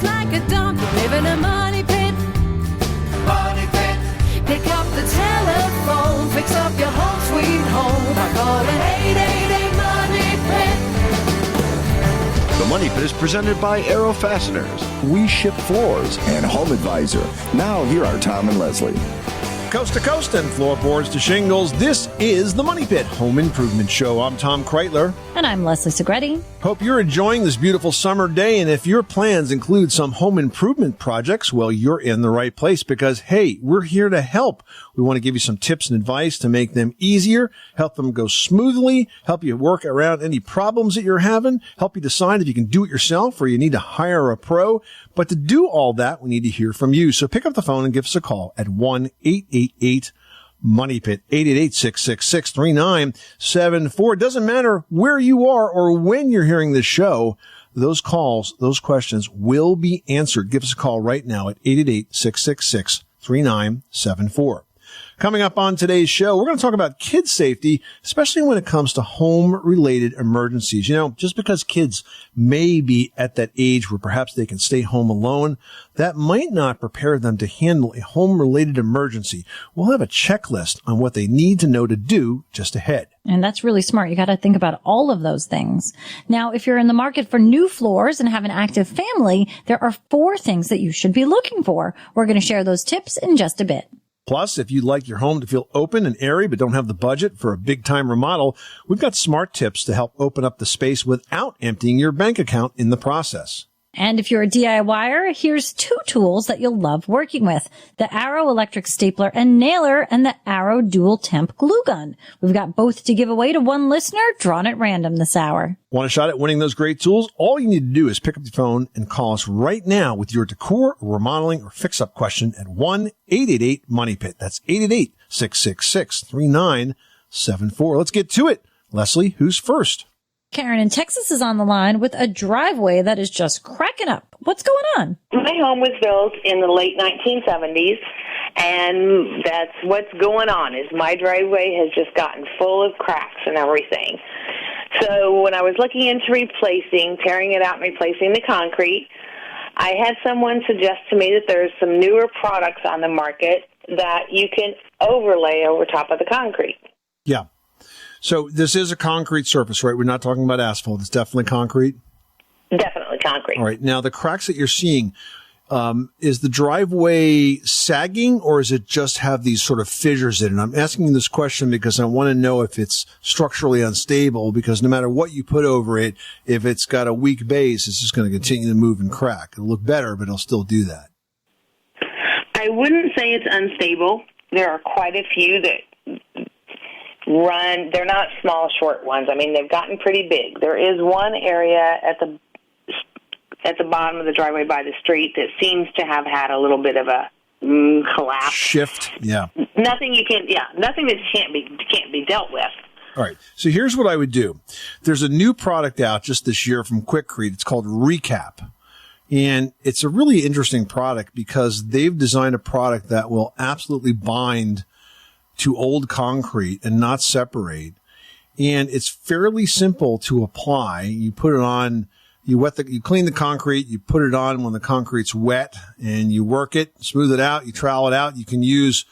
like a dump. You live in a money pit. Money pit. Pick up the telephone, fix up your home sweet home by calling 888 Money Pit. The Money Pit is presented by Aero Fasteners. We ship floors and Home Advisor. Now, here are Tom and Leslie. Coast to coast and floorboards to shingles, this is the Money Pit Home Improvement Show. I'm Tom Kreitler. And I'm Leslie Segretti. Hope you're enjoying this beautiful summer day, and if your plans include some home improvement projects, well, you're in the right place because, hey, we're here to help. We want to give you some tips and advice to make them easier, help them go smoothly, help you work around any problems that you're having, help you decide if you can do it yourself or you need to hire a pro. But to do all that, we need to hear from you. So pick up the phone and give us a call at 1-888-MONEYPIT, 888-666-3974. It doesn't matter where you are or when you're hearing this show. Those calls, those questions will be answered. Give us a call right now at 888-666-3974. Coming up on today's show, we're going to talk about kid safety, especially when it comes to home-related emergencies. You know, just because kids may be at that age where perhaps they can stay home alone, that might not prepare them to handle a home-related emergency. We'll have a checklist on what they need to know to do just ahead. And that's really smart. You got to think about all of those things. Now, if you're in the market for new floors and have an active family, there are 4 things that you should be looking for. We're going to share those tips in just a bit. Plus, if you'd like your home to feel open and airy but don't have the budget for a big-time remodel, we've got smart tips to help open up the space without emptying your bank account in the process. And if you're a DIYer, here's 2 tools that you'll love working with. The Arrow electric stapler and nailer and the Arrow dual temp glue gun. We've got both to give away to one listener drawn at random this hour. Want a shot at winning those great tools? All you need to do is pick up the phone and call us right now with your decor, remodeling, or fix-up question at 1-888-MONEYPIT. That's 888-666-3974. Let's get to it. Leslie, who's first? Karen in Texas is on the line with a driveway that is just cracking up. What's going on? My home was built in the late 1970s, and that's what's going on is my driveway has just gotten full of cracks and everything. So when I was looking into tearing it out and replacing the concrete, I had someone suggest to me that there's some newer products on the market that you can overlay over top of the concrete. Yeah. So this is a concrete surface, right? We're not talking about asphalt. It's definitely concrete? Definitely concrete. All right. Now, the cracks that you're seeing, is the driveway sagging or is it just have these sort of fissures in it? I'm asking you this question because I want to know if it's structurally unstable, because no matter what you put over it, if it's got a weak base, it's just going to continue to move and crack. It'll look better, but it'll still do that. I wouldn't say it's unstable. There are quite a few that they're not small, short ones. I mean, they've gotten pretty big. There is one area at the bottom of the driveway by the street that seems to have had a little bit of a collapse. Shift, yeah. Nothing that can't be dealt with. All right. So here's what I would do. There's a new product out just this year from Quikrete. It's called Recap. And it's a really interesting product because they've designed a product that will absolutely bind to old concrete and not separate. And it's fairly simple to apply. You put it on, you clean the concrete, you put it on when the concrete's wet, and you work it, smooth it out, you trowel it out. You can use,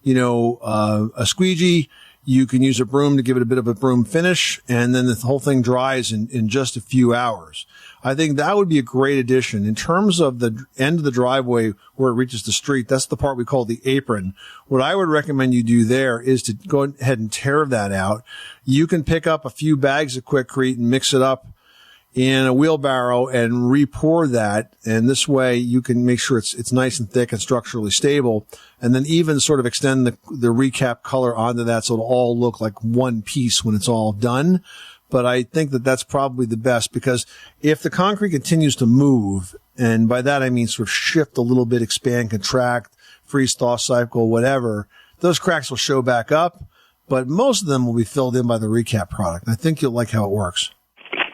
a squeegee. You can use a broom to give it a bit of a broom finish, and then the whole thing dries in just a few hours. I think that would be a great addition. In terms of the end of the driveway where it reaches the street, that's the part we call the apron. What I would recommend you do there is to go ahead and tear that out. You can pick up a few bags of Quikrete and mix it up in a wheelbarrow and re-pour that. And this way you can make sure it's nice and thick and structurally stable. And then even sort of extend the Recap color onto that so it'll all look like one piece when it's all done. But I think that that's probably the best, because if the concrete continues to move, and by that I mean sort of shift a little bit, expand, contract, freeze, thaw cycle, whatever, those cracks will show back up, but most of them will be filled in by the Recap product. I think you'll like how it works.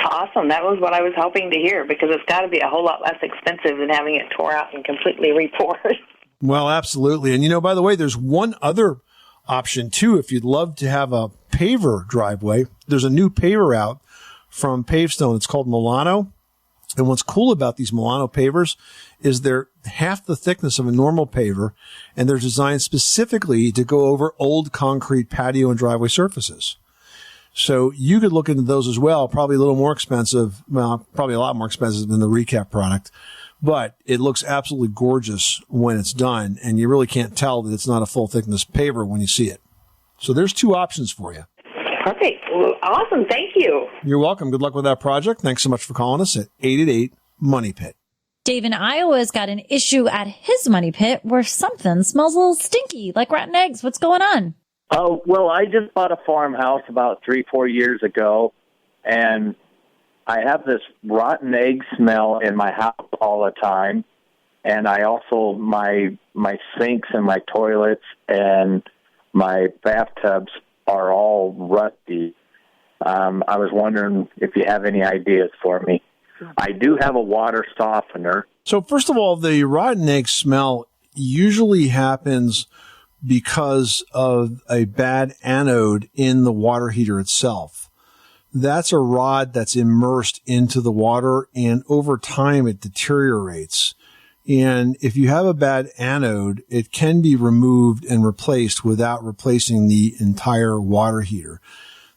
Awesome. That was what I was hoping to hear, because it's got to be a whole lot less expensive than having it tore out and completely re-poured. Well, absolutely. And, by the way, there's one other option, too. If you'd love to have a paver driveway, there's a new paver out from Pavestone. It's called Milano. And what's cool about these Milano pavers is they're half the thickness of a normal paver, and they're designed specifically to go over old concrete patio and driveway surfaces. So you could look into those as well, probably a little more expensive, well, probably a lot more expensive than the Recap product, but it looks absolutely gorgeous when it's done, and you really can't tell that it's not a full thickness paver when you see it. So there's two options for you. Perfect. Well, awesome. Thank you. You're welcome. Good luck with that project. Thanks so much for calling us at 888-MONEY-PIT. Dave in Iowa's got an issue at his money pit where something smells a little stinky, like rotten eggs. What's going on? Oh, well, I just bought a farmhouse about 3-4 years ago, and I have this rotten egg smell in my house all the time. And I also, my sinks and my toilets and my bathtubs are all rusty. I was wondering if you have any ideas for me. I do have a water softener. So first of all, the rotten egg smell usually happens because of a bad anode in the water heater itself. That's a rod that's immersed into the water, and over time it deteriorates. And if you have a bad anode, it can be removed and replaced without replacing the entire water heater.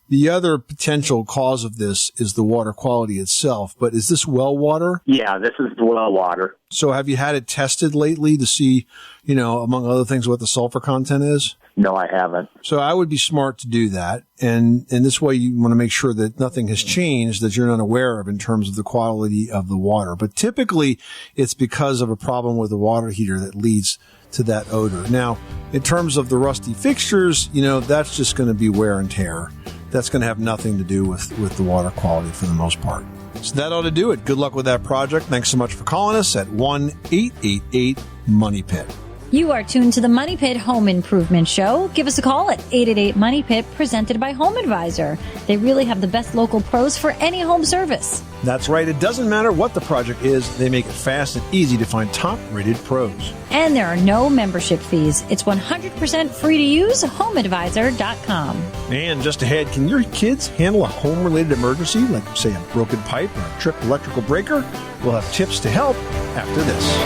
The other potential cause of this is the water quality itself. But is this well water? Yeah, this is well water. So have you had it tested lately to see, among other things, what the sulfur content is? No, I haven't. So I would be smart to do that. And this way you want to make sure that nothing has changed that you're not aware of in terms of the quality of the water. But typically it's because of a problem with the water heater that leads to that odor. Now, in terms of the rusty fixtures, that's just going to be wear and tear. That's going to have nothing to do with the water quality for the most part. So that ought to do it. Good luck with that project. Thanks so much for calling us at 1-888-MONEY-PIT. You are tuned to the Money Pit Home Improvement Show. Give us a call at 888-MONEY-PIT, presented by Home Advisor. They really have the best local pros for any home service. That's right. It doesn't matter what the project is. They make it fast and easy to find top-rated pros. And there are no membership fees. It's 100% free to use. HomeAdvisor.com. And just ahead, can your kids handle a home-related emergency, like, say, a broken pipe or a tripped electrical breaker? We'll have tips to help after this.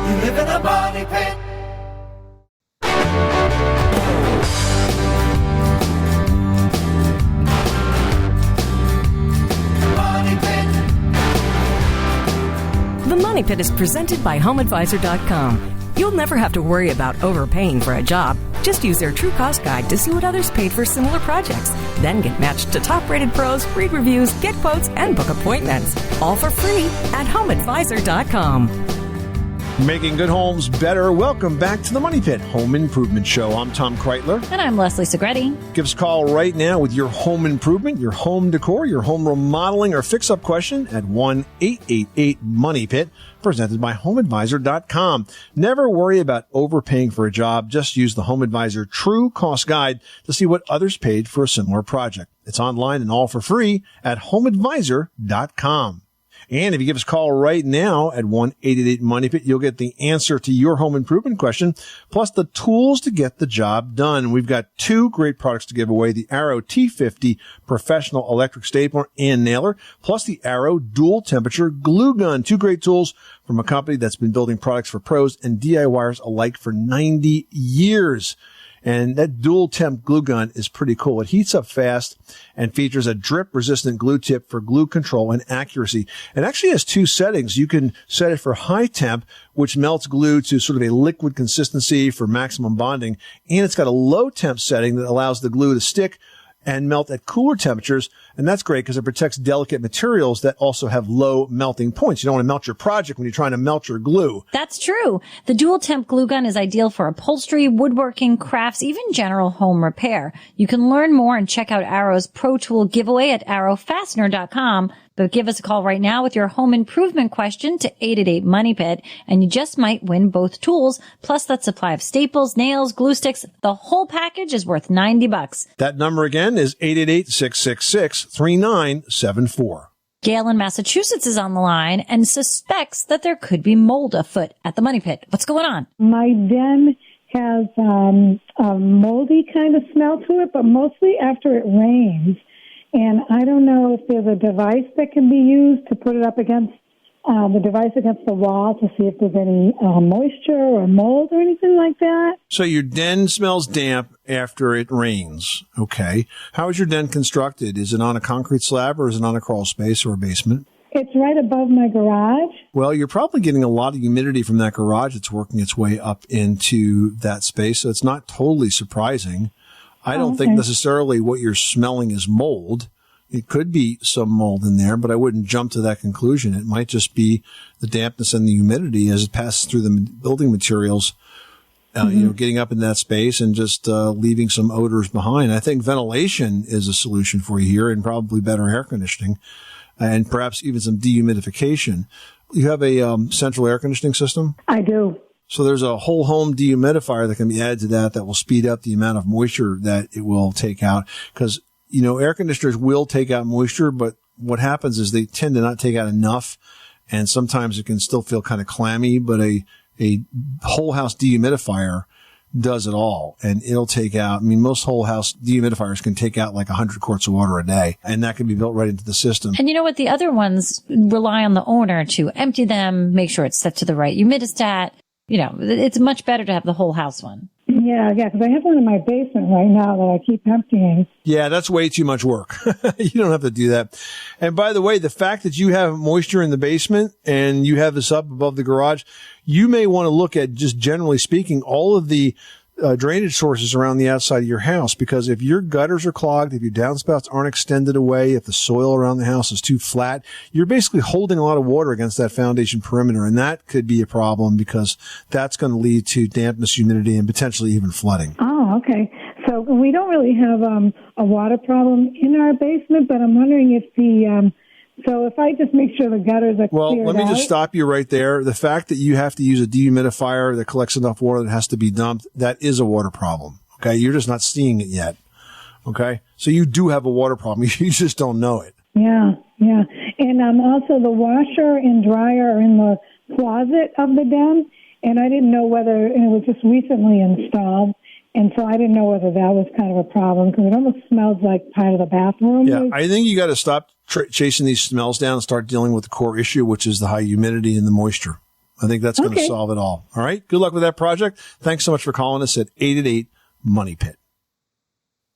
You live in a money pit. Money pit. The Money Pit is presented by HomeAdvisor.com. You'll never have to worry about overpaying for a job. Just use their True Cost Guide to see what others paid for similar projects. Then get matched to top-rated pros, read reviews, get quotes, and book appointments. All for free at HomeAdvisor.com. Making good homes better. Welcome back to the Money Pit Home Improvement Show. I'm Tom Kreitler. And I'm Leslie Segretti. Give us a call right now with your home improvement, your home decor, your home remodeling, or fix-up question at 1-888-MONEY-PIT, presented by HomeAdvisor.com. Never worry about overpaying for a job. Just use the Home Advisor True Cost Guide to see what others paid for a similar project. It's online and all for free at HomeAdvisor.com. And if you give us a call right now at 1-888-MONEY-PIT, you'll get the answer to your home improvement question, plus the tools to get the job done. We've got two great products to give away, the Arrow T50 Professional Electric Stapler and Nailer, plus the Arrow Dual Temperature Glue Gun. Two great tools from a company that's been building products for pros and DIYers alike for 90 years. And that dual temp glue gun is pretty cool. It heats up fast and features a drip resistant glue tip for glue control and accuracy. It actually has two settings. You can set it for high temp, which melts glue to sort of a liquid consistency for maximum bonding. And it's got a low temp setting that allows the glue to stick and melt at cooler temperatures. And that's great because it protects delicate materials that also have low melting points. You don't want to melt your project when you're trying to melt your glue. That's true. The dual temp glue gun is ideal for upholstery, woodworking, crafts, even general home repair. You can learn more and check out Arrow's Pro Tool giveaway at arrowfastener.com. But give us a call right now with your home improvement question to 888-MONEY-PIT, and you just might win both tools, plus that supply of staples, nails, glue sticks. The whole package is worth $90. That number again is 888-666-3974. Gail in Massachusetts is on the line and suspects that there could be mold afoot at the Money Pit. What's going on? My den has a moldy kind of smell to it, but mostly after it rains. And I don't know if there's a device that can be used to put it up against the wall to see if there's any moisture or mold or anything like that. So your den smells damp after it rains. Okay. How is your den constructed? Is it on a concrete slab or is it on a crawl space or a basement? It's right above my garage. Well, you're probably getting a lot of humidity from that garage that's working its way up into that space. So it's not totally surprising. I don't think necessarily what you're smelling is mold. It could be some mold in there, but I wouldn't jump to that conclusion. It might just be the dampness and the humidity as it passes through the building materials, getting up in that space and just leaving some odors behind. I think ventilation is a solution for you here, and probably better air conditioning and perhaps even some dehumidification. You have a central air conditioning system? I do. So there's a whole home dehumidifier that can be added to that will speed up the amount of moisture that it will take out. Because, air conditioners will take out moisture, but what happens is they tend to not take out enough. And sometimes it can still feel kind of clammy, but a whole house dehumidifier does it all. And it'll take out, most whole house dehumidifiers can take out like 100 quarts of water a day. And that can be built right into the system. And you know what? The other ones rely on the owner to empty them, make sure it's set to the right humidistat. It's much better to have the whole house one. Yeah, because I have one in my basement right now that I keep emptying. Yeah, that's way too much work. You don't have to do that. And by the way, the fact that you have moisture in the basement and you have this up above the garage, you may want to look at, just generally speaking, all of the drainage sources around the outside of your house, because if your gutters are clogged, if your downspouts aren't extended away, if the soil around the house is too flat, you're basically holding a lot of water against that foundation perimeter, and that could be a problem because that's going to lead to dampness, humidity, and potentially even flooding. Oh, okay. So we don't really have a water problem in our basement, but I'm wondering if so if I just make sure the gutters are cleared out. Well, let me just stop you right there. The fact that you have to use a dehumidifier that collects enough water that has to be dumped, that is a water problem. Okay. You're just not seeing it yet. Okay. So you do have a water problem. You just don't know it. Yeah. And also the washer and dryer are in the closet of the den. And I didn't know whether, and it was just recently installed. And so I didn't know whether that was kind of a problem because it almost smells like part of the bathroom. Yeah, I think you got to stop chasing these smells down and start dealing with the core issue, which is the high humidity and the moisture. I think that's going to solve it all. All right. Good luck with that project. Thanks so much for calling us at 888-MONEY-PIT.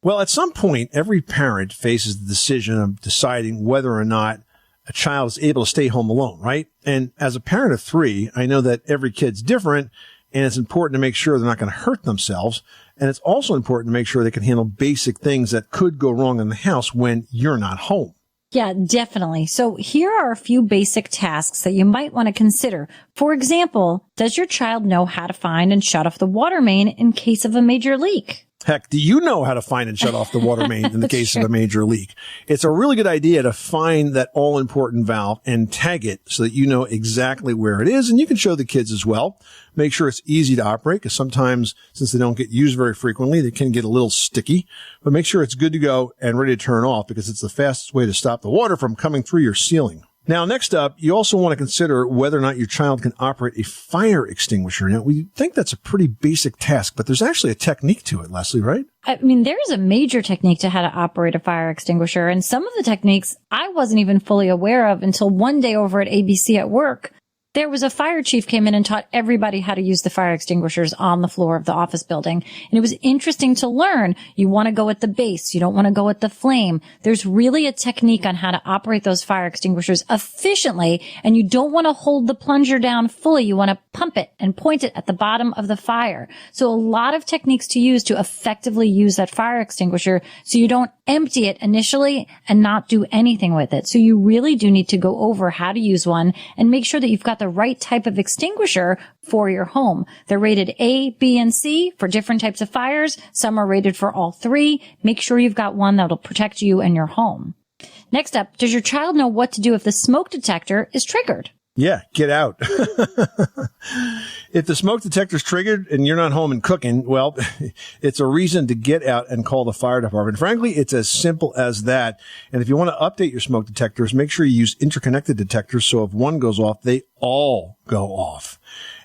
Well, at some point, every parent faces the decision of deciding whether or not a child is able to stay home alone, right? And as a parent of 3, I know that every kid's different, and it's important to make sure they're not going to hurt themselves. And it's also important to make sure they can handle basic things that could go wrong in the house when you're not home. Yeah, definitely. So here are a few basic tasks that you might want to consider. For example, does your child know how to find and shut off the water main in case of a major leak? Heck, do you know how to find and shut off the water main in the case of a major leak? It's a really good idea to find that all-important valve and tag it so that you know exactly where it is, and you can show the kids as well. Make sure it's easy to operate, because sometimes, since they don't get used very frequently, they can get a little sticky. But make sure it's good to go and ready to turn off, because it's the fastest way to stop the water from coming through your ceiling. Now, next up, you also want to consider whether or not your child can operate a fire extinguisher. Now, we think that's a pretty basic task, but there's actually a technique to it, Leslie, right? There's a major technique to how to operate a fire extinguisher, and some of the techniques I wasn't even fully aware of until one day over at ABC at work. There was a fire chief came in and taught everybody how to use the fire extinguishers on the floor of the office building. And it was interesting to learn. You want to go at the base. You don't want to go at the flame. There's really a technique on how to operate those fire extinguishers efficiently. And you don't want to hold the plunger down fully. You want to pump it and point it at the bottom of the fire. So a lot of techniques to use to effectively use that fire extinguisher so you don't empty it initially and not do anything with it. So you really do need to go over how to use one and make sure that you've got the right type of extinguisher for your home. They're rated A, B, and C for different types of fires. Some are rated for all 3. Make sure you've got one that'll protect you and your home. Next up, does your child know what to do if the smoke detector is triggered? Yeah, get out. If the smoke detector's triggered and you're not home and cooking, well, it's a reason to get out and call the fire department. Frankly, it's as simple as that. And if you want to update your smoke detectors, make sure you use interconnected detectors so if one goes off, they all go off.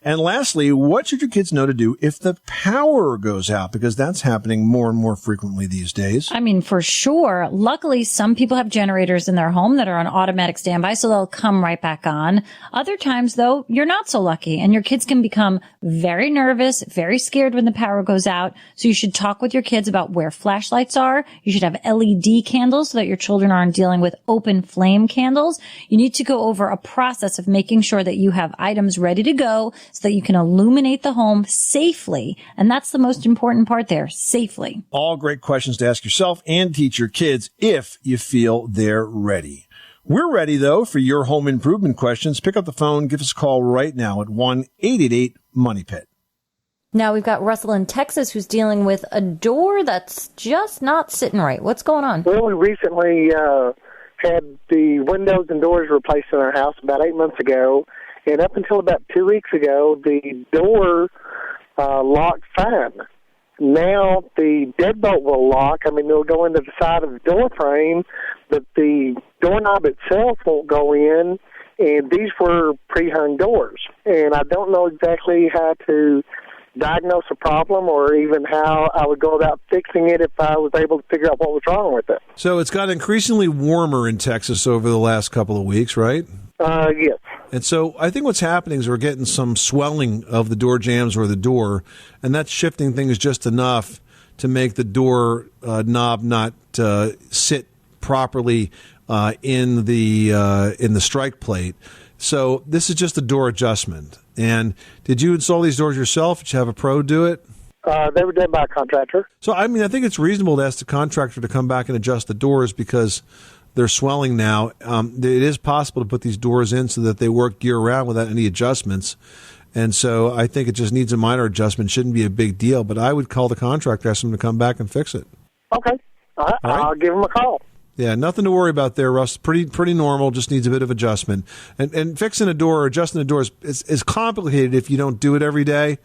And lastly, what should your kids know to do if the power goes out? Because that's happening more and more frequently these days. I mean, for sure. Luckily, some people have generators in their home that are on automatic standby, so they'll come right back on. Other times, though, you're not so lucky, and your kids can become very nervous, very scared when the power goes out. So you should talk with your kids about where flashlights are. You should have LED candles so that your children aren't dealing with open flame candles. You need to go over a process of making sure that you have items ready to go so that you can illuminate the home safely. And that's the most important part there, safely. All great questions to ask yourself and teach your kids if you feel they're ready. We're ready, though, for your home improvement questions. Pick up the phone. Give us a call right now at 1-888-MONEY-PIT. Now we've got Russell in Texas who's dealing with a door that's just not sitting right. What's going on? Well, we recently had the windows and doors replaced in our house about 8 months ago. And up until about 2 weeks ago, the door locked fine. Now the deadbolt will lock. I mean, it'll go into the side of the door frame, but the doorknob itself won't go in. And these were pre-hung doors. And I don't know exactly how to diagnose a problem or even how I would go about fixing it if I was able to figure out what was wrong with it. So it's got increasingly warmer in Texas over the last couple of weeks, right? Yes. And so I think what's happening is we're getting some swelling of the door jambs or the door, and that's shifting things just enough to make the door knob not sit properly in the strike plate. So this is just a door adjustment. And did you install these doors yourself? Did you have a pro do it? They were done by a contractor. So, I mean, I think it's reasonable to ask the contractor to come back and adjust the doors because they're swelling now. It is possible to put these doors in so that they work year-round without any adjustments. And so I think it just needs a minor adjustment. Shouldn't be a big deal. But I would call the contractor, ask them to come back and fix it. Okay. All right. I'll give them a call. Yeah, nothing to worry about there, Russ. Pretty normal. Just needs a bit of adjustment. And fixing a door or adjusting a door is complicated if you don't do it every day,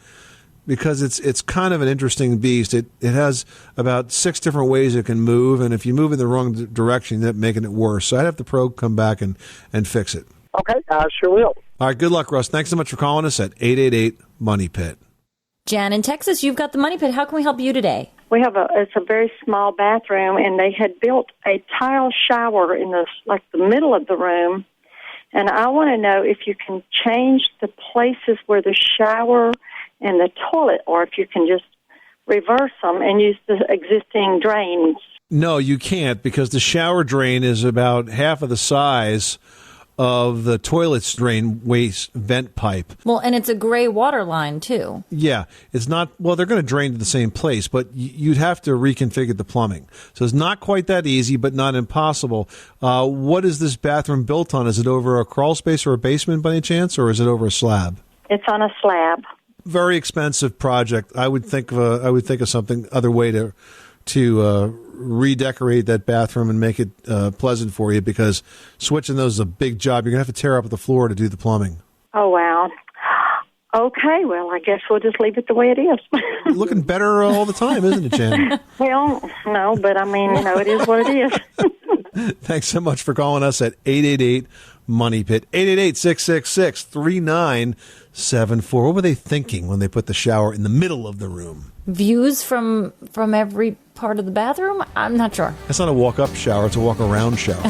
because it's kind of an interesting beast. It has about 6 different ways it can move, and if you move in the wrong direction, that's making it worse. So I'd have the pro come back and fix it. Okay, I sure will. All right, good luck, Russ. Thanks so much for calling us at 888-MONEY-PIT. Jan in Texas, you've got the Money Pit. How can we help you today? We have it's a very small bathroom, and they had built a tile shower in the middle of the room. And I want to know if you can change the places where the shower and the toilet, or if you can just reverse them and use the existing drains. No, you can't, because the shower drain is about half of the size of the toilet's drain waste vent pipe. Well, and it's a gray water line, too. Yeah, it's not, well, they're going to drain to the same place, but you'd have to reconfigure the plumbing. So it's not quite that easy, but not impossible. What is this bathroom built on? Is it over a crawl space or a basement by any chance, or is it over a slab? It's on a slab. Very expensive project. I would think of something, other way to redecorate that bathroom and make it pleasant for you, because switching those is a big job. You're going to have to tear up the floor to do the plumbing. Oh, wow. Okay, well, I guess we'll just leave it the way it is. Looking better all the time, isn't it, Jan? Well, no, but I mean, it is what it is. Thanks so much for calling us at 888-MONEY-PIT, 888-666-3974. What were they thinking when they put the shower in the middle of the room? Views from every part of the bathroom? I'm not sure. That's not a walk-up shower. It's a walk-around shower.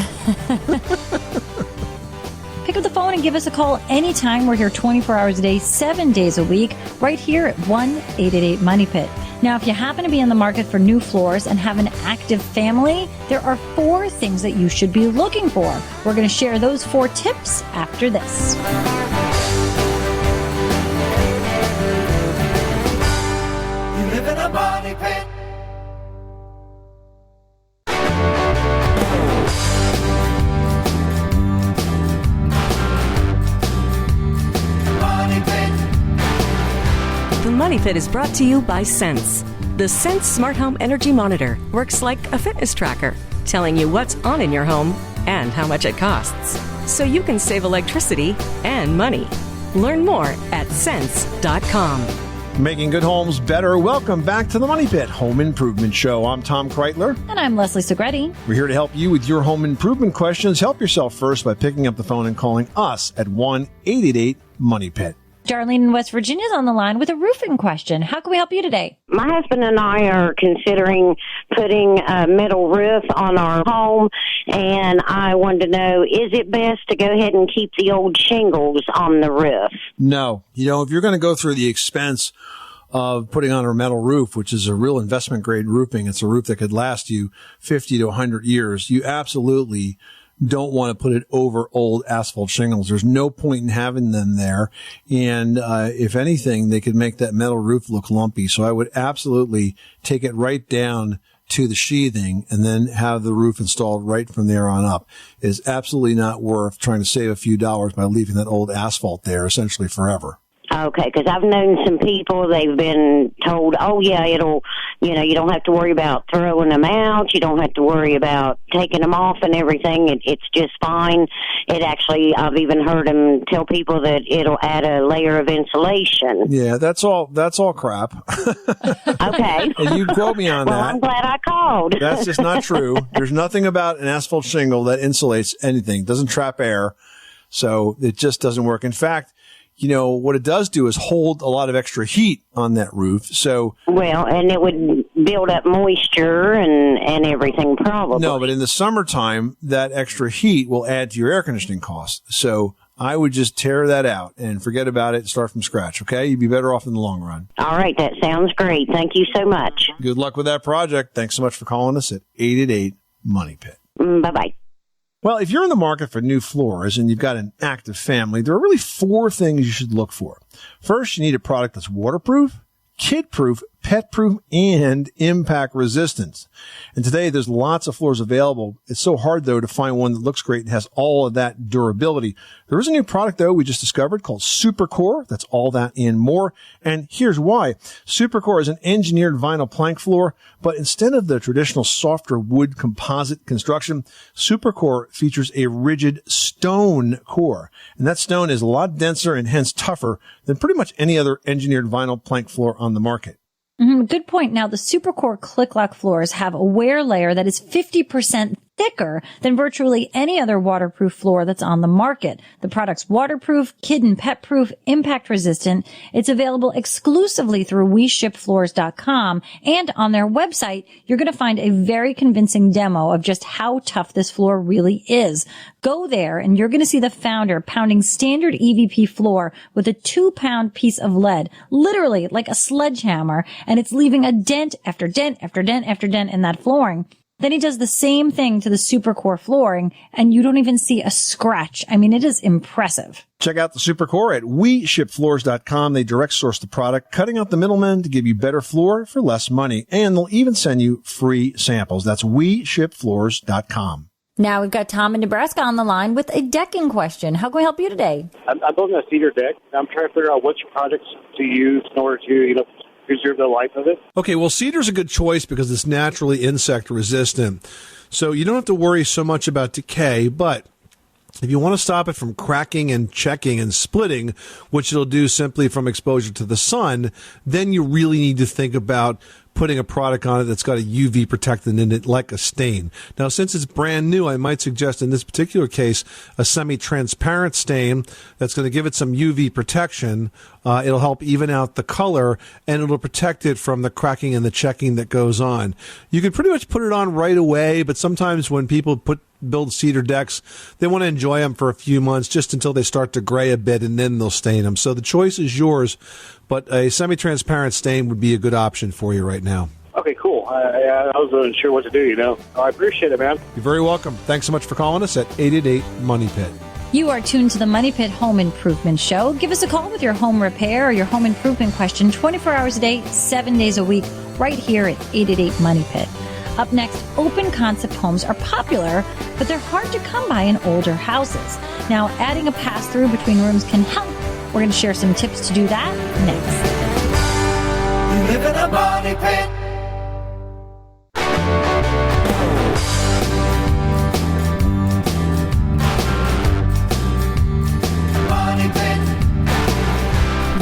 Pick up the phone and give us a call anytime. We're here 24 hours a day, 7 days a week, right here at 1-888-MONEY-PIT. Now, if you happen to be in the market for new floors and have an active family, there are 4 things that you should be looking for. We're going to share those 4 tips after this. You live in a money pit. The Money Pit is brought to you by Sense. The Sense Smart Home Energy Monitor works like a fitness tracker, telling you what's on in your home and how much it costs, so you can save electricity and money. Learn more at sense.com. Making good homes better. Welcome back to the Money Pit Home Improvement Show. I'm Tom Kreitler. And I'm Leslie Segretti. We're here to help you with your home improvement questions. Help yourself first by picking up the phone and calling us at 1-888-MONEY-PIT. Darlene in West Virginia is on the line with a roofing question. How can we help you today? My husband and I are considering putting a metal roof on our home, and I wanted to know, is it best to go ahead and keep the old shingles on the roof? No. If you're going to go through the expense of putting on a metal roof, which is a real investment grade roofing, it's a roof that could last you 50 to 100 years, you absolutely don't want to put it over old asphalt shingles. There's no point in having them there. And if anything, they could make that metal roof look lumpy. So I would absolutely take it right down to the sheathing and then have the roof installed right from there on up. It is absolutely not worth trying to save a few dollars by leaving that old asphalt there essentially forever. Okay, because I've known some people, they've been told, oh, yeah, you don't have to worry about throwing them out. You don't have to worry about taking them off and everything. It's just fine. It actually, I've even heard them tell people that it'll add a layer of insulation. Yeah, that's all crap. Okay. And you quote me on that. Well, I'm glad I called. That's just not true. There's nothing about an asphalt shingle that insulates anything. It doesn't trap air. So it just doesn't work. In fact, what it does do is hold a lot of extra heat on that roof. So, well, and it would build up moisture and everything probably. No, but in the summertime, that extra heat will add to your air conditioning costs. So I would just tear that out and forget about it and start from scratch, okay? You'd be better off in the long run. All right, that sounds great. Thank you so much. Good luck with that project. Thanks so much for calling us at 888-MONEY-PIT. Bye-bye. Well, if you're in the market for new floors and you've got an active family, there are really 4 things you should look for. First, you need a product that's waterproof, kid-proof, pet-proof, and impact resistant. And today, there's lots of floors available. It's so hard, though, to find one that looks great and has all of that durability. There is a new product, though, we just discovered called Supercore. That's all that and more. And here's why. Supercore is an engineered vinyl plank floor, but instead of the traditional softer wood composite construction, Supercore features a rigid stone core. And that stone is a lot denser and hence tougher than pretty much any other engineered vinyl plank floor on the market. Good point. Now, the Supercore Click Lock floors have a wear layer that is 50% thicker than virtually any other waterproof floor that's on the market. The product's waterproof, kid and pet proof, impact resistant. It's available exclusively through WeShipFloors.com, and on their website, you're going to find a very convincing demo of just how tough this floor really is. Go there and you're going to see the founder pounding standard EVP floor with a 2-pound piece of lead, literally like a sledgehammer, and it's leaving a dent after dent after dent after dent in that flooring. Then he does the same thing to the Supercore flooring, and you don't even see a scratch. I mean, it is impressive. Check out the Supercore at WeShipFloors.com. They direct source the product, cutting out the middlemen to give you better floor for less money. And they'll even send you free samples. That's WeShipFloors.com. Now we've got Tom in Nebraska on the line with a decking question. How can we help you today? I'm building a cedar deck. I'm trying to figure out which projects to use in order to, preserve the life of it. Okay, well, cedar's a good choice because it's naturally insect resistant. So you don't have to worry so much about decay, but if you want to stop it from cracking and checking and splitting, which it'll do simply from exposure to the sun, then you really need to think about putting a product on it that's got a UV protectant in it, like a stain. Now, since it's brand new, I might suggest in this particular case a semi-transparent stain that's going to give it some UV protection. It'll help even out the color, and it'll protect it from the cracking and the checking that goes on. You can pretty much put it on right away, but sometimes when people build cedar decks, they want to enjoy them for a few months just until they start to gray a bit, and then they'll stain them. So the choice is yours, but a semi-transparent stain would be a good option for you right now. Okay, cool. I wasn't sure what to do, I appreciate it, man. You're very welcome. Thanks so much for calling us at 888-MONEY-PIT. You are tuned to the Money Pit Home Improvement Show. Give us a call with your home repair or your home improvement question 24 hours a day, 7 days a week, right here at 888-MONEY-PIT. Up next, open concept homes are popular, but they're hard to come by in older houses. Now, adding a pass-through between rooms can help. We're going to share some tips to do that next. You live in a money pit. Money Pit.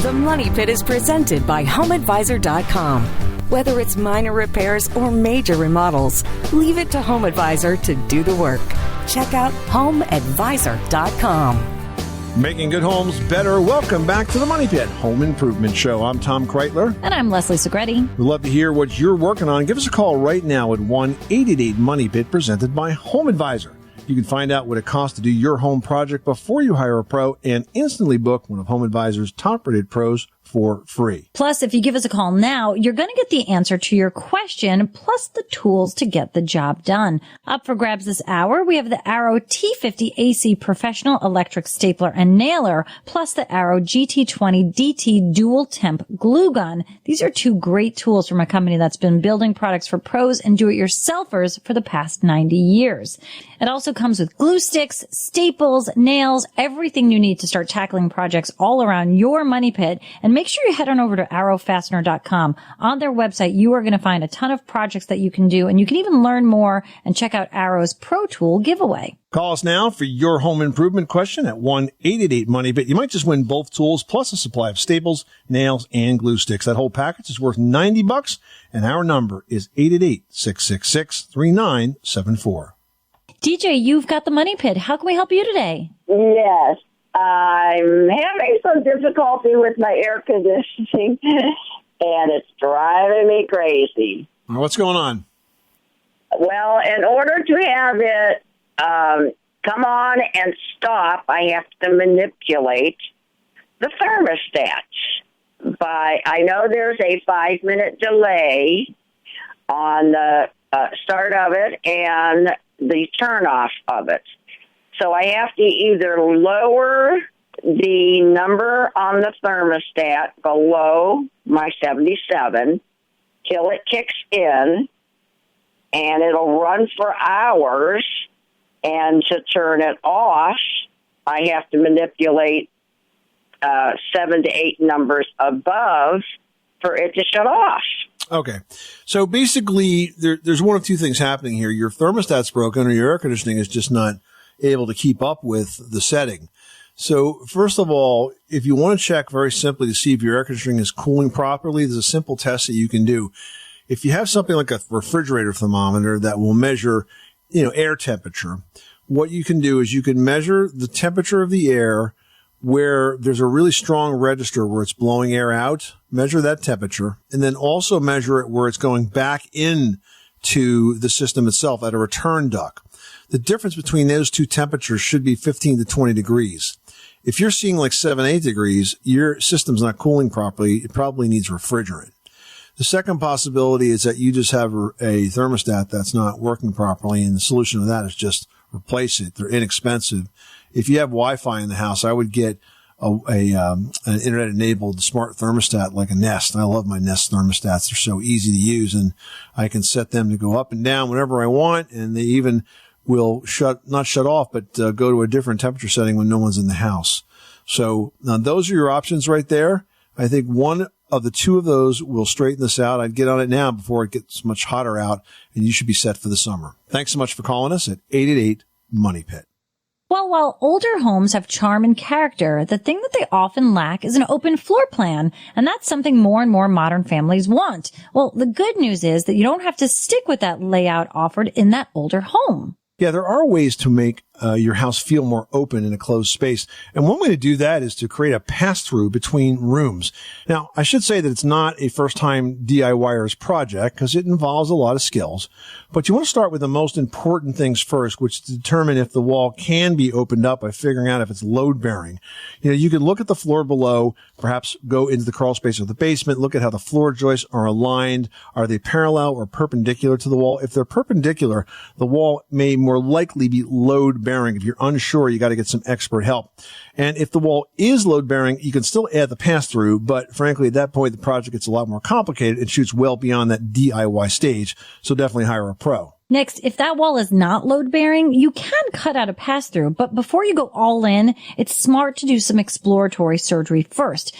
The Money Pit is presented by HomeAdvisor.com. Whether it's minor repairs or major remodels, leave it to HomeAdvisor to do the work. Check out HomeAdvisor.com. Making good homes better. Welcome back to the Money Pit Home Improvement Show. I'm Tom Kreitler. And I'm Leslie Segretti. We'd love to hear what you're working on. Give us a call right now at 1-888-MONEY-PIT, presented by Home Advisor. You can find out what it costs to do your home project before you hire a pro and instantly book one of Home Advisor's top-rated pros for free. Plus, if you give us a call now, you're going to get the answer to your question, plus the tools to get the job done. Up for grabs this hour, we have the Arrow T50 AC Professional Electric Stapler and Nailer, plus the Arrow GT20 DT Dual Temp Glue Gun. These are two great tools from a company that's been building products for pros and do-it-yourselfers for the past 90 years. It also comes with glue sticks, staples, nails, everything you need to start tackling projects all around your money pit. And make sure you head on over to arrowfastener.com. On their website, you are going to find a ton of projects that you can do, and you can even learn more and check out Arrow's Pro Tool giveaway. Call us now for your home improvement question at 1-888-MONEY-PIT. You might just win both tools plus a supply of staples, nails, and glue sticks. That whole package is worth $90, and our number is 888-666-3974. DJ, you've got the money pit. How can we help you today? Yes. I'm having some difficulty with my air conditioning, and it's driving me crazy. What's going on? Well, in order to have it come on and stop, I have to manipulate the thermostat. I know there's a 5-minute delay on the start of it and the turn off of it. So I have to either lower the number on the thermostat below my 77 till it kicks in, and it'll run for hours. And to turn it off, I have to manipulate 7 to 8 numbers above for it to shut off. Okay. So basically, there's one of two things happening here. Your thermostat's broken or your air conditioning is just not able to keep up with the setting. So first of all, if you want to check very simply to see if your air conditioning is cooling properly, there's a simple test that you can do. If you have something like a refrigerator thermometer that will measure, air temperature, what you can do is you can measure the temperature of the air where there's a really strong register where it's blowing air out, measure that temperature, and then also measure it where it's going back in to the system itself at a return duct. The difference between those two temperatures should be 15 to 20 degrees. If you're seeing like 7, 8 degrees, your system's not cooling properly. It probably needs refrigerant. The second possibility is that you just have a thermostat that's not working properly, and the solution to that is just replace it. They're inexpensive. If you have Wi-Fi in the house, I would get an internet-enabled smart thermostat like a Nest. I love my Nest thermostats. They're so easy to use, and I can set them to go up and down whenever I want, and they even will not shut off, but go to a different temperature setting when no one's in the house. So those are your options right there. I think one of the two of those will straighten this out. I'd get on it now before it gets much hotter out, and you should be set for the summer. Thanks so much for calling us at 888-MONEY-PIT. Well, while older homes have charm and character, the thing that they often lack is an open floor plan, and that's something more and more modern families want. Well, the good news is that you don't have to stick with that layout offered in that older home. Yeah, there are ways to make your house feel more open in a closed space. And one way to do that is to create a pass-through between rooms. Now, I should say that it's not a first-time DIYer's project because it involves a lot of skills. But you want to start with the most important things first, which is to determine if the wall can be opened up by figuring out if it's load-bearing. You can look at the floor below, perhaps go into the crawl space of the basement, look at how the floor joists are aligned. Are they parallel or perpendicular to the wall? If they're perpendicular, the wall may more likely be load-bearing. If you're unsure, you got to get some expert help. And if the wall is load-bearing, you can still add the pass-through, but frankly, at that point, the project gets a lot more complicated. It shoots well beyond that DIY stage, so definitely hire a pro. Next, if that wall is not load-bearing, you can cut out a pass-through, but before you go all in, it's smart to do some exploratory surgery first.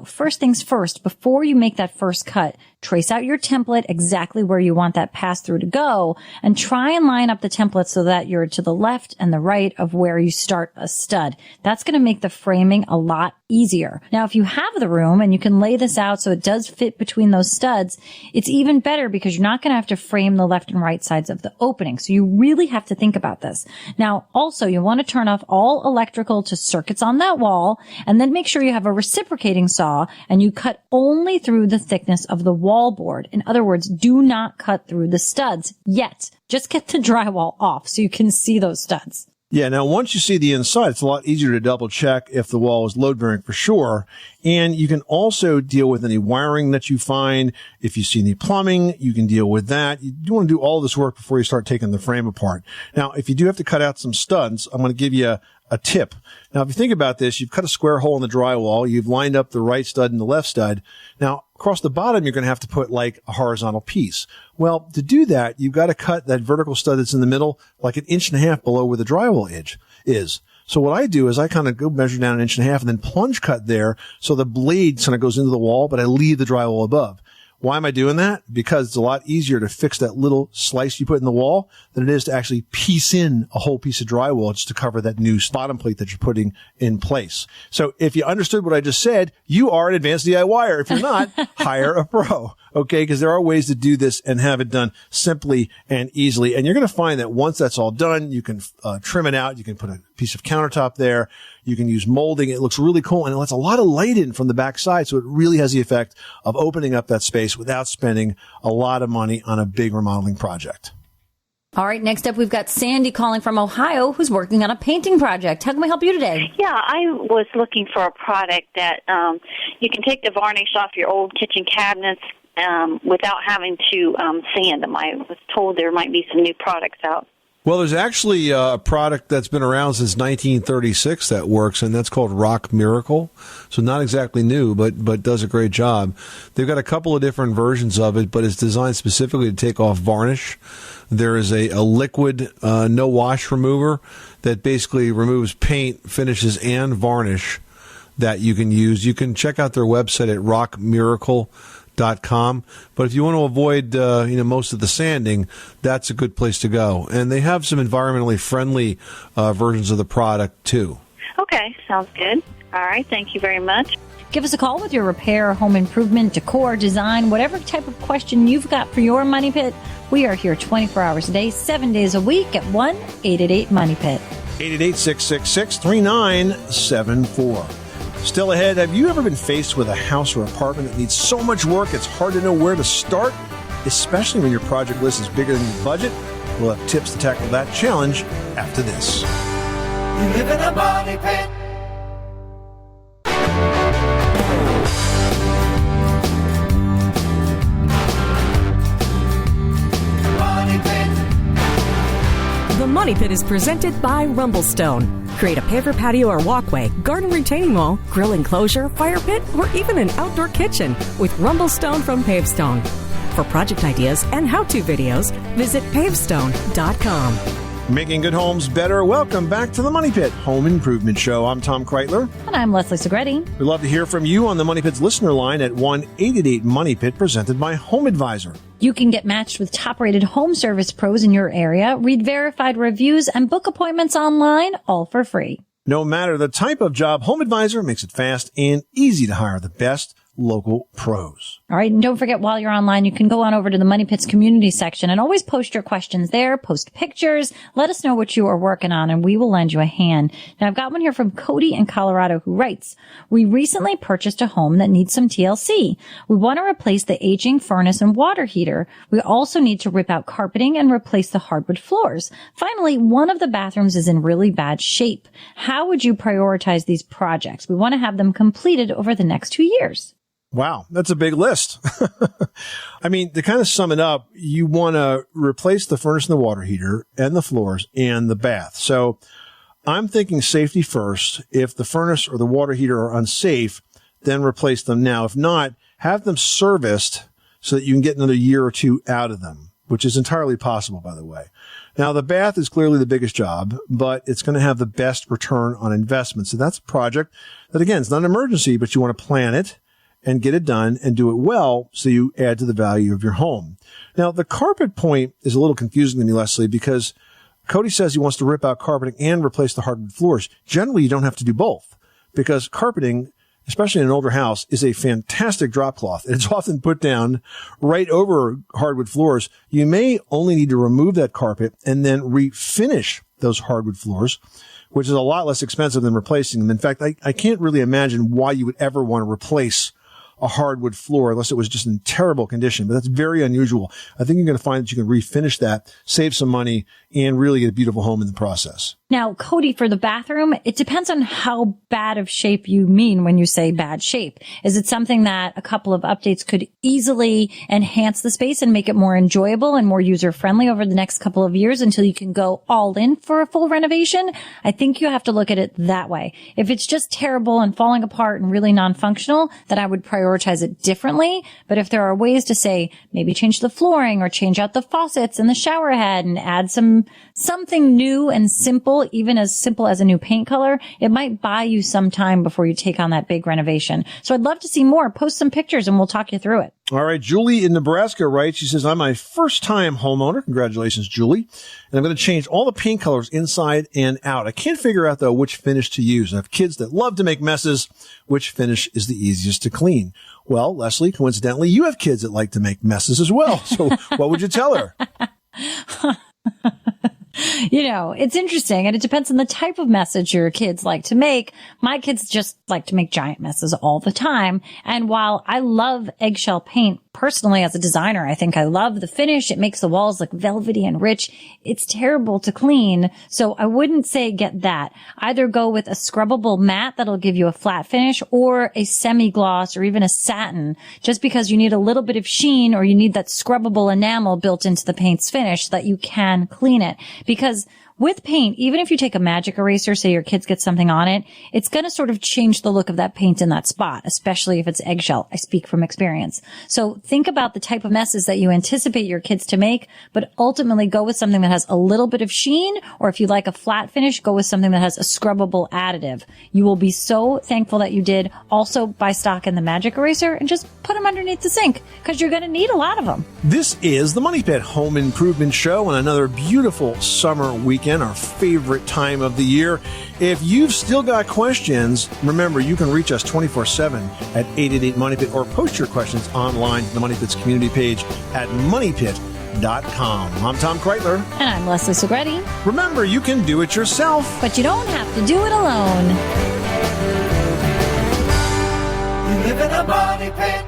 First things first, before you make that first cut, trace out your template exactly where you want that pass-through to go, and try and line up the template so that you're to the left and the right of where you start a stud. That's going to make the framing a lot easier. Now, if you have the room and you can lay this out so it does fit between those studs, it's even better because you're not going to have to frame the left and right sides of the opening. So you really have to think about this. Now, also, you want to turn off all electrical to circuits on that wall, and then make sure you have a reciprocating saw and you cut only through the thickness of the wall board. In other words, do not cut through the studs yet. Just get the drywall off so you can see those studs. Yeah, now once you see the inside, it's a lot easier to double check if the wall is load bearing for sure. And you can also deal with any wiring that you find. If you see any plumbing, you can deal with that. You do want to do all this work before you start taking the frame apart. Now, if you do have to cut out some studs, I'm going to give you a tip. Now, if you think about this, you've cut a square hole in the drywall. You've lined up the right stud and the left stud. Now, across the bottom, you're going to have to put like a horizontal piece. Well, to do that, you've got to cut that vertical stud that's in the middle like 1.5 inches below where the drywall edge is. So what I do is I kind of go measure down 1.5 inches and then plunge cut there so the blade kind of goes into the wall, but I leave the drywall above. Why am I doing that? Because it's a lot easier to fix that little slice you put in the wall than it is to actually piece in a whole piece of drywall just to cover that new bottom plate that you're putting in place. So if you understood what I just said, you are an advanced DIYer. If you're not, hire a pro. Okay, because there are ways to do this and have it done simply and easily. And you're going to find that once that's all done, you can trim it out. You can put a piece of countertop there. You can use molding. It looks really cool and it lets a lot of light in from the back side. So it really has the effect of opening up that space without spending a lot of money on a big remodeling project. All right, next up, we've got Sandy calling from Ohio who's working on a painting project. How can we help you today? Yeah, I was looking for a product that you can take the varnish off your old kitchen cabinets without having to sand them. I was told there might be some new products out. Well, there's actually a product that's been around since 1936 that works, and that's called Rock Miracle. So not exactly new, but does a great job. They've got a couple of different versions of it, but it's designed specifically to take off varnish. There is a liquid no-wash remover that basically removes paint, finishes, and varnish that you can use. You can check out their website at rockmiracle.com. But if you want to avoid most of the sanding, that's a good place to go. And they have some environmentally friendly versions of the product too. Okay, sounds good. All right, thank you very much. Give us a call with your repair, home improvement, decor, design, whatever type of question you've got for your Money Pit. We are here 24 hours a day, 7 days a week at 1-888-MONEY-PIT. 888-666-3974. Still ahead, have you ever been faced with a house or apartment that needs so much work it's hard to know where to start, especially when your project list is bigger than your budget? We'll have tips to tackle that challenge after this. You live in a money pit. Money Pit. The Money Pit is presented by Rumblestone. Create a paver patio or walkway, garden retaining wall, grill enclosure, fire pit, or even an outdoor kitchen with Rumblestone from Pavestone. For project ideas and how-to videos, visit pavestone.com. Making good homes better. Welcome back to the Money Pit Home Improvement Show. I'm Tom Kreitler. And I'm Leslie Segretti. We'd love to hear from you on the Money Pit's listener line at 1-888-MONEY-PIT, presented by Home Advisor. You can get matched with top-rated home service pros in your area, read verified reviews, and book appointments online, all for free. No matter the type of job, Home Advisor makes it fast and easy to hire the best local pros. All right. And don't forget, while you're online, you can go on over to the Money Pit's community section and always post your questions there, post pictures, let us know what you are working on, and we will lend you a hand. Now, I've got one here from Cody in Colorado who writes, we recently purchased a home that needs some TLC. We want to replace the aging furnace and water heater. We also need to rip out carpeting and replace the hardwood floors. Finally, one of the bathrooms is in really bad shape. How would you prioritize these projects? We want to have them completed over the next 2 years. Wow, that's a big list. I mean, to kind of sum it up, you want to replace the furnace and the water heater and the floors and the bath. So I'm thinking safety first. If the furnace or the water heater are unsafe, then replace them now. If not, have them serviced so that you can get another year or two out of them, which is entirely possible, by the way. Now, the bath is clearly the biggest job, but it's going to have the best return on investment. So that's a project that, again, it's not an emergency, but you want to plan it and get it done and do it well so you add to the value of your home. Now, the carpet point is a little confusing to me, Leslie, because Cody says he wants to rip out carpeting and replace the hardwood floors. Generally, you don't have to do both because carpeting, especially in an older house, is a fantastic drop cloth. It's often put down right over hardwood floors. You may only need to remove that carpet and then refinish those hardwood floors, which is a lot less expensive than replacing them. In fact, I can't really imagine why you would ever want to replace a hardwood floor unless it was just in terrible condition, but that's very unusual. I think you're going to find that you can refinish that, save some money, and really get a beautiful home in the process. Now, Cody, for the bathroom, it depends on how bad of shape you mean when you say bad shape. Is it something that a couple of updates could easily enhance the space and make it more enjoyable and more user-friendly over the next couple of years until you can go all in for a full renovation? I think you have to look at it that way. If it's just terrible and falling apart and really non-functional, then I would prioritize it differently. But if there are ways to say, maybe change the flooring or change out the faucets and the shower head and add something new and simple, even as simple as a new paint color, it might buy you some time before you take on that big renovation. So I'd love to see more. Post some pictures and we'll talk you through it. All right. Julie in Nebraska writes, she says, I'm my first time homeowner. Congratulations, Julie. And I'm going to change all the paint colors inside and out. I can't figure out, though, which finish to use. I have kids that love to make messes. Which finish is the easiest to clean? Well, Leslie, coincidentally, you have kids that like to make messes as well. So what would you tell her? You know, it's interesting, and it depends on the type of message your kids like to make. My kids just like to make giant messes all the time. And while I love eggshell paint personally as a designer, I think I love the finish. It makes the walls look velvety and rich. It's terrible to clean. So I wouldn't say get that. Either go with a scrubbable matte that'll give you a flat finish or a semi-gloss or even a satin, just because you need a little bit of sheen or you need that scrubbable enamel built into the paint's finish so that you can clean it. Because with paint, even if you take a magic eraser, say your kids get something on it, it's going to sort of change the look of that paint in that spot, especially if it's eggshell. I speak from experience. So think about the type of messes that you anticipate your kids to make, but ultimately go with something that has a little bit of sheen, or if you like a flat finish, go with something that has a scrubbable additive. You will be so thankful that you did. Also, buy stock in the magic eraser and just put them underneath the sink because you're going to need a lot of them. This is the Money Pit Home Improvement Show on another beautiful summer weekend, our favorite time of the year. If you've still got questions, remember, you can reach us 24/7 at 888-MONEYPIT or post your questions online to the Money Pit's community page at moneypit.com. I'm Tom Kreitler. And I'm Leslie Segretti. Remember, you can do it yourself, but you don't have to do it alone. You live in a money pit.